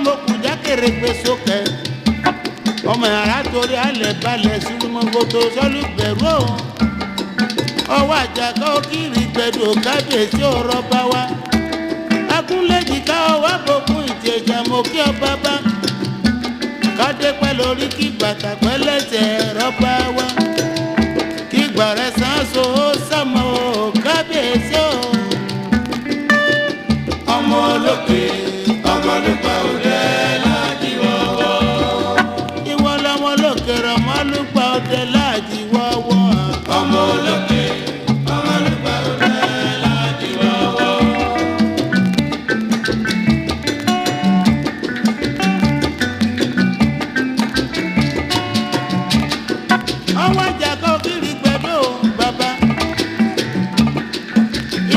mo kù jákèrè gbé sókè ọmọ yàrá torí alẹ̀ balẹ̀ sínú mọ́gbótó sọ́lú bẹ̀rù o ọwọ́ àjàká òkìrì gbẹ̀dọ̀ kábíyèsí ọ̀rọ̀ bá wa akúnlẹ̀jìká ọwọ́ àbòkún ìjẹ̀jà mo kí ọ bàbá kádé pẹ́ lórí kí bàtà pẹ́ lẹ́sẹ̀ rọ́bà wa kí gbàrẹ́ sáńsó sàmọ́ kábíyèsí o ọmọ olókè ọmọ olùkọ́ òde láti wọ́wọ́ ìwọ lọmọ olókè rọmọ olùkọ́ òde láti wọ́wọ́ ọmọ olókè ọmọ olùkọ́ òde láti wọ́wọ́. ọwọ́ àjàkọ́ kiri gbẹ̀dọ̀ bàbá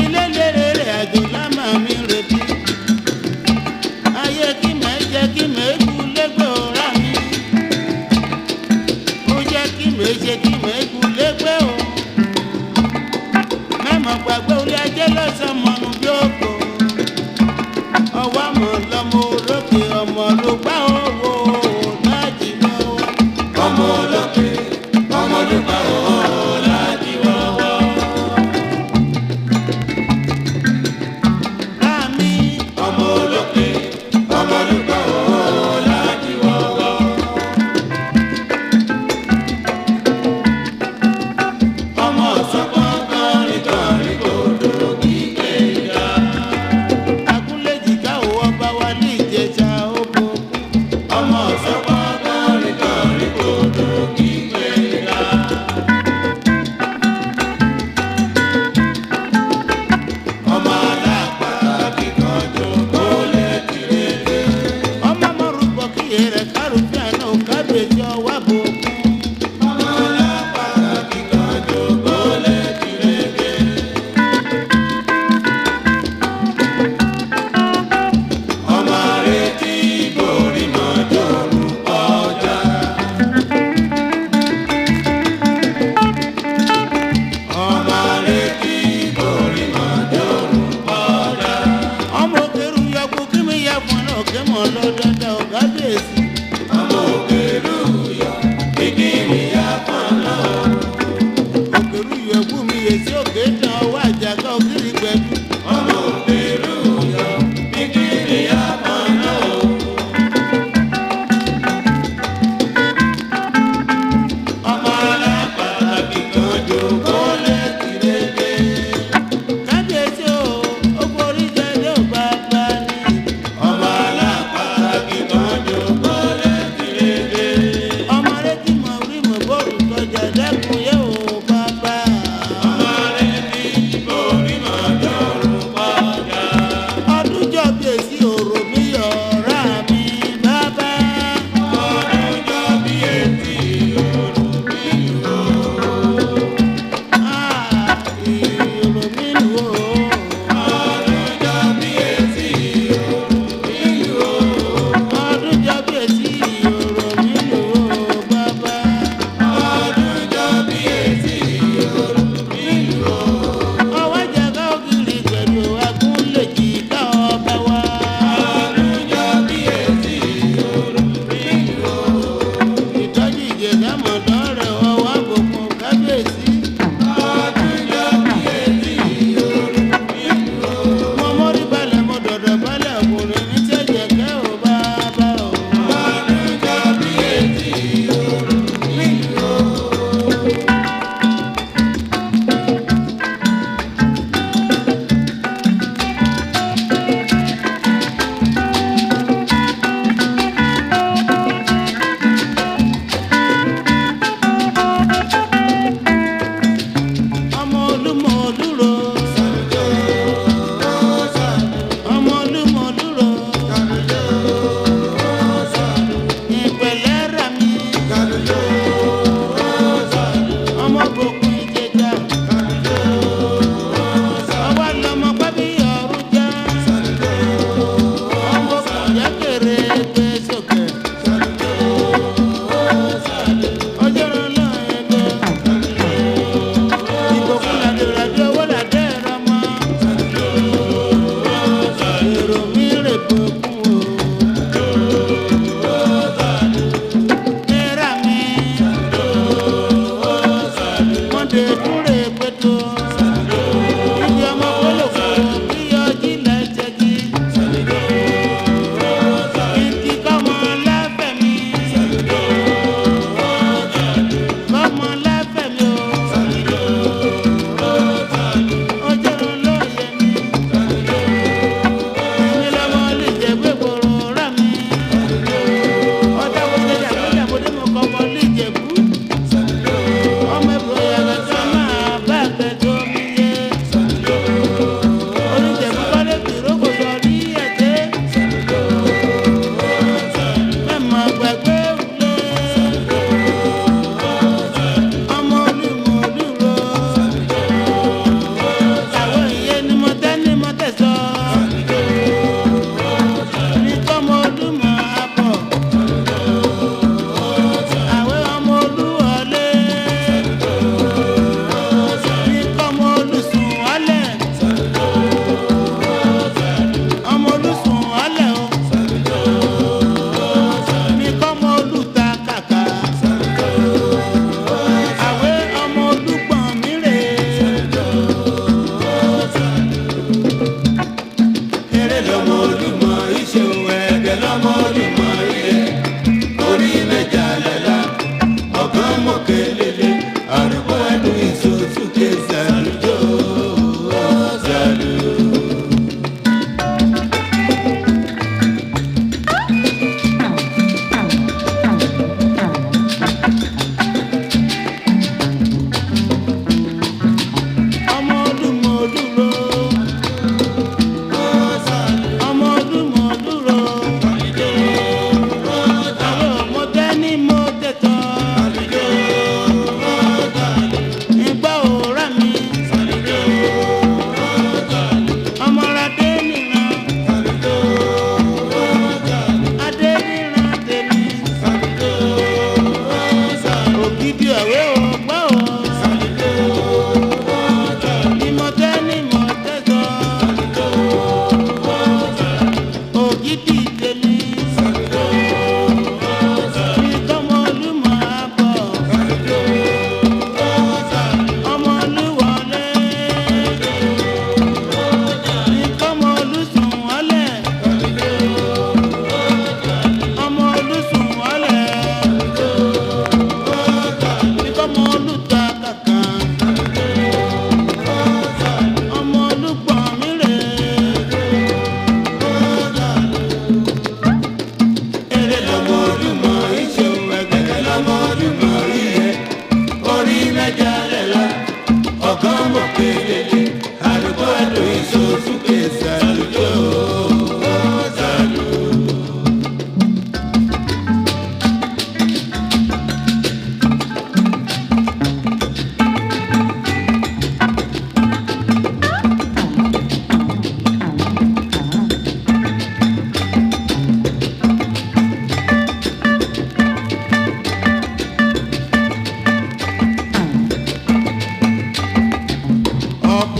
ilé lérè rẹ̀ àjò lámà mi rè bí ayé kí mẹ́ jẹ́ kí mẹ́ kú lẹ́gbẹ̀ẹ́ ọ̀rá mi ó jẹ́ kí mẹ́ ṣe kí mẹ́ kú lẹ́gbẹ̀ẹ́ o mẹ́mọ̀ gbàgbé orí ajé lọ́sàn mọ́nu bí òkò ọwọ́ àmọ́ lọ́mọ olókè ọmọ ló gbá owó láti wọ́wọ́ ọmọ olókè ọmọ ló gbá owó láti wọ́wọ́. Láàmì ọmọ olókè ọmọ ló gbá owó láti wọ́wọ́. ọmọ ọ̀sọ́gbọ́n kọrin kọrin kò dúró kíkẹ́ ìyá. Akúnlẹ̀jìká ò ọba wa ní Ìjẹ̀ṣà ó bọ̀. ọmọ ọ̀sọ́gbọ́n kọrin kọrin kò dúró kíkẹ́ ìyá. ọmọ alápàtàkì kan jòkó lẹ́tìrẹ́lẹ́. ọmọ mọ̀rùbọ̀ kí èrè kárùfíà náà kábíyèsí ọwọ́ bò kú. ọmọ alápàtàkì kan jòkó lẹ́tìrẹ́lẹ́. ọmọ àrètí borí mọ́jọ́rù ọjà. ọmọ àrètí borí mọ́jọ́rù ọjà. ọmọ òkèrú yọkú kí mi yẹ fún ọ kí mọ̀ lọ dandan ọ̀gá bèèsì. ọmọ òkèrú yọ kíkí mi yá fún ọ. òkèrú yọkú mi yẹ sí òkè tán ọwọ́ àjàká òkìrì gbẹ̀dú. ọmọ òkèrú yọ kíkí mi yá fún ọ. ọmọ alápàtàkì kan jòkó lẹ́tìrẹ́lẹ́. kábíyèsí o ó borí jẹ́jẹ́ ò bàbá ni. ọmọ alápàtàkì kan jòkó lẹ́tìrẹ́lẹ́. ọmọ rẹ ti mọ̀ rí mọ̀ bọ́ọ̀lù tọjà dẹ́kun yẹ ò bàbá. ọmọ rẹ ti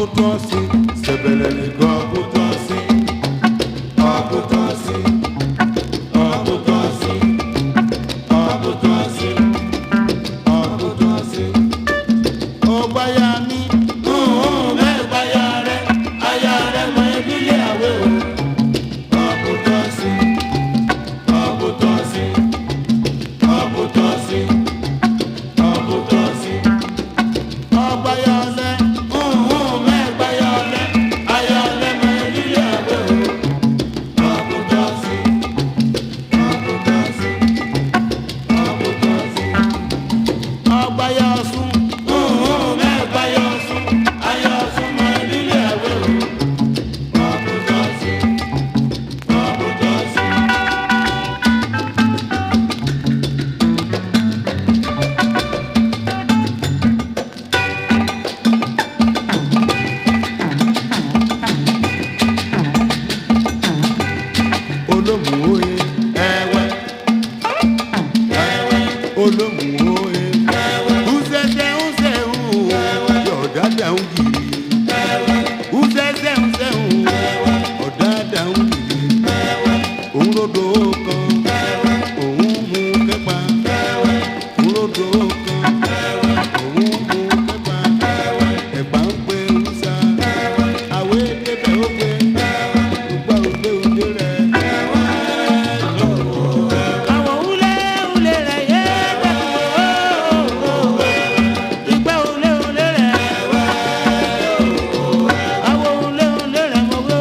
ọ̀bùtọ̀sí sẹ̀bẹ̀lẹ̀ nìkan ọ̀bùtọ̀sí ọ̀bùtọ̀sí ọ̀bùtọ̀sí ọ̀bùtọ̀sí ọ̀bùtọ̀sí. ọgbàyà mi mẹ́gbàyà rẹ̀ aya rẹ̀ mọ ebílẹ̀ àwẹ̀ o. ọ̀bùtọ̀sí ọ̀bùtọ̀sí ọ̀bùtọ̀sí ọ̀bùtọ̀sí. ọgbàyà ọ̀lẹ́ mẹ́gbàyà ọ̀lẹ́ aya ọ̀lẹ́ mọ ebílẹ̀ àwẹ̀ o. ọ̀bùtọ̀sí ọ̀bùtọ̀sí ọ̀bùtọ̀sí. ọgbàyà ọ̀sùn mẹ́gbàyà ọ̀sùn aya ọ̀sùn mọ ebílẹ̀ àwẹ̀ o. ọ̀bùtọ̀sí ọ̀bùtọ̀sí. olómùwòye ẹ̀wẹ̀ olómùwòye ùsẹ̀sẹ̀ ọ̀dàdà ń gìrì ùsẹ̀sẹ̀ ọ̀dàdà ń gìrì òun lódò kan òun mú kẹ́pà òun lódò kan òun mú kẹ́pà ẹ̀pà ń pè ń sá àwẹ̀ débẹ̀ ó gbé gbogbo òde òde rẹ̀. àwọn ulé rẹ̀ yé ìgbà ulé rẹ̀ àwọn ulé rẹ̀ mọ̀ wó.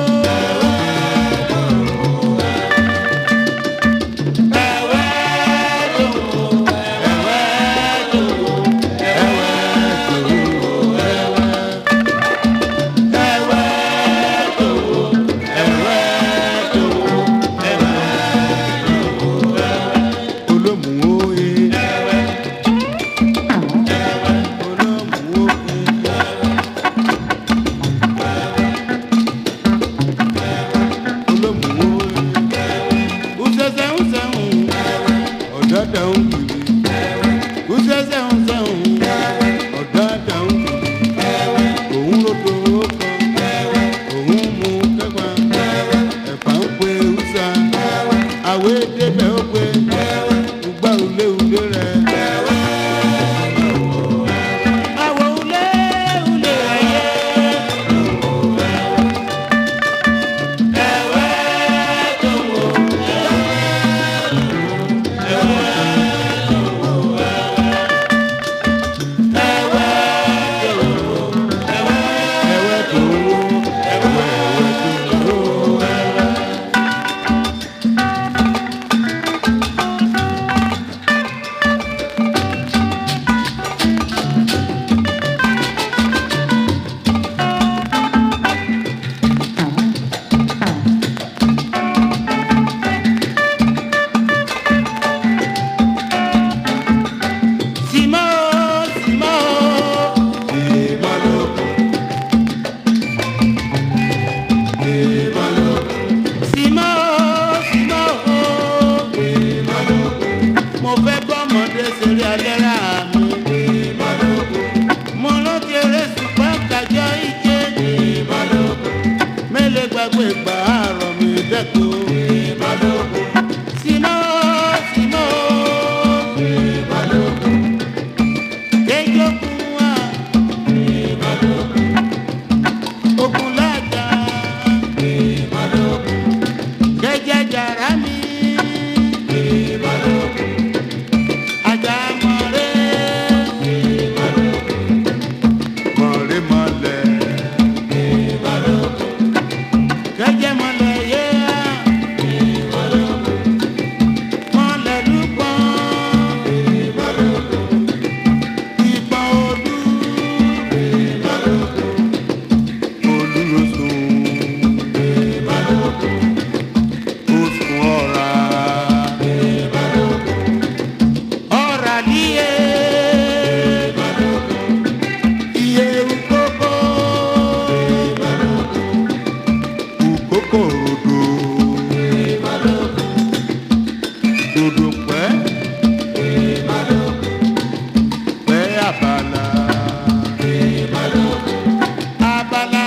mo fẹ́ bọ́mọdé ṣeré alẹ́ rà mí. mo rántí eré ṣùgbọ́n kájọ ìje. mélòó gbàgbé gbà àárọ̀ mi dẹ́kun. sínú kéjọ́kùn wá. ogun lájà. kẹjẹ jàrá mi. Abala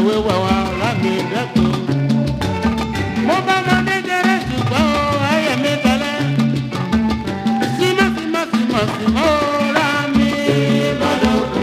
wé wà wá lámì dẹ́kun. mo bá mọ dédéré ṣùgbọ́n ayé mi tẹ́lẹ̀. símọ́símọ́símọ́símọ́ lámì bọ́dọ̀ kù.